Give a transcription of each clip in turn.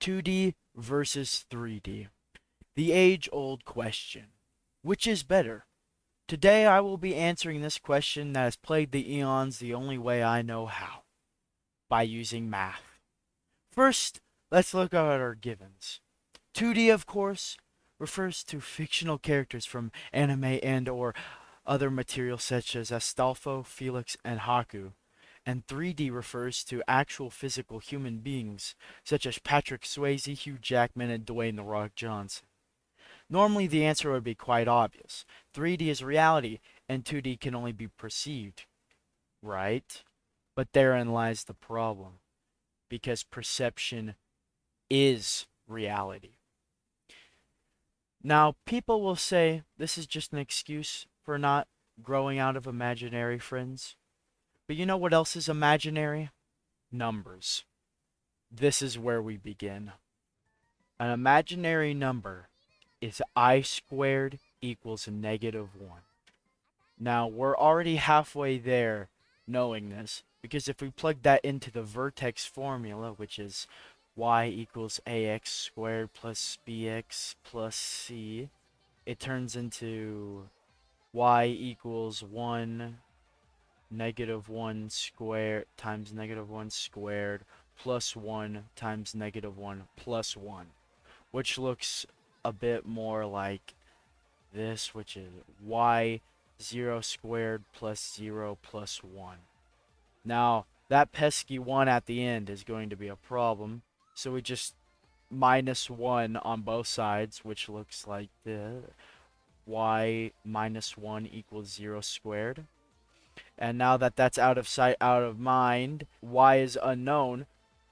2D versus 3D. The age-old question. Which is better? Today I will be answering this question that has plagued the eons the only way I know how, by using math. First, let's look at our givens. 2D, of course, refers to fictional characters from anime and or other material such as Astolfo, Felix, and Haku. And 3D refers to actual physical human beings such as Patrick Swayze, Hugh Jackman, and Dwayne "The Rock" Johnson. Normally the answer would be quite obvious. 3D is reality, and 2D can only be perceived, right? But therein lies the problem, because perception is reality. Now, people will say this is just an excuse for not growing out of imaginary friends. But you know what else is imaginary? Numbers. This is where we begin. An imaginary number is I squared equals -1. Now, we're already halfway there knowing this, because if we plug that into the vertex formula, which is y equals ax squared plus bx plus c, it turns into y equals 1 -1 squared times -1 squared plus 1 times -1 plus 1, which looks a bit more like this, which is y 0 squared plus 0 plus 1. Now, that pesky 1 at the end is going to be a problem, so we just minus 1 on both sides, which looks like the y minus 1 equals 0 squared. And now that that's out of sight, out of mind, y is unknown,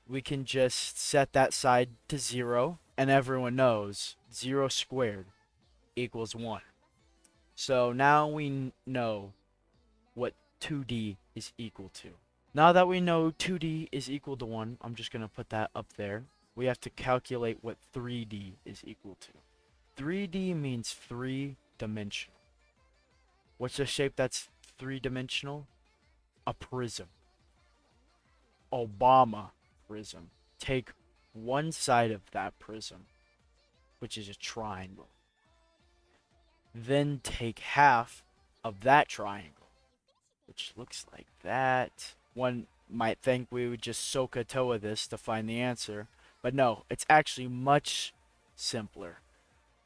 we can just set that side to 0, and everyone knows 0 squared equals 1. So now we know what 2D is equal to. Now that we know 2D is equal to 1, I'm just going to put that up there. We have to calculate what 3D is equal to. 3D means three-dimensional. What's a shape that's three-dimensional? A prism. Obama prism. Take one side of that prism, which is a triangle. Then take half of that triangle, which looks like that. One might think we would just SOHCAHTOA this to find the answer, but no, it's actually much simpler.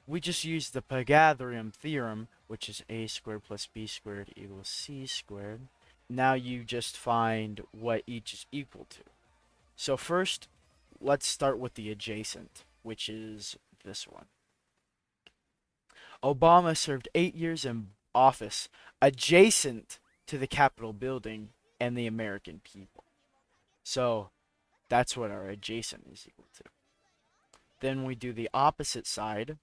We just use the Pythagorean theorem, which is a squared plus b squared equals c squared. Now you just find what each is equal to. So first, let's start with the adjacent, which is this one. Obama served 8 years in office adjacent to the Capitol building and the American people. So that's what our adjacent is equal to. Then we do the opposite side,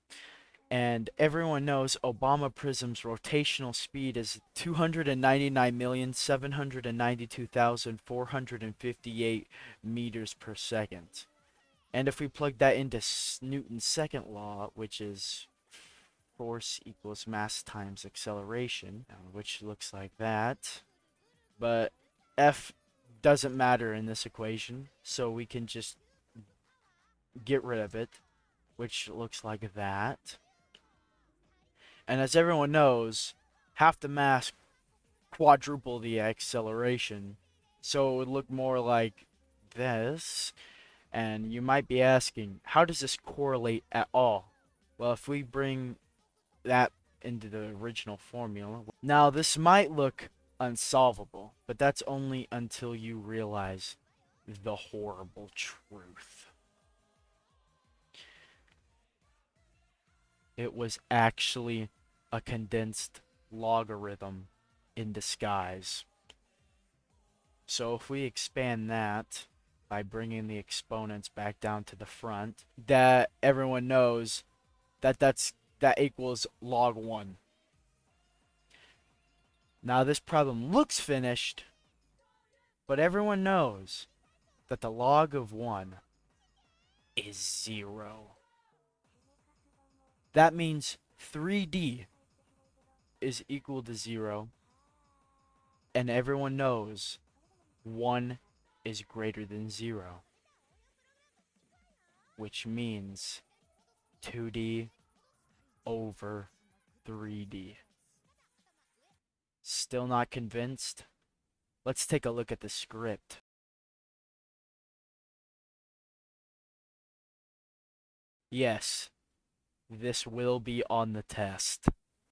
and everyone knows Obama Prism's rotational speed is 299,792,458 meters per second. And if we plug that into Newton's second law, which is force equals mass times acceleration, which looks like that. But F doesn't matter in this equation, so we can just get rid of it, which looks like that. And as everyone knows, half the mass quadruple the acceleration, so it would look more like this. And you might be asking, how does this correlate at all? Well, if we bring that into the original formula. Now, this might look unsolvable, but that's only until you realize the horrible truth. It was actually a condensed logarithm in disguise. So if we expand that by bringing the exponents back down to the front, that everyone knows that that equals log 1. Now this problem looks finished, but everyone knows that the log of 1 is 0. That means 3D is equal to 0, and everyone knows 1 is greater than 0. which means 2D over 3D. Still not convinced? Let's take a look at the script. Yes, this will be on the test.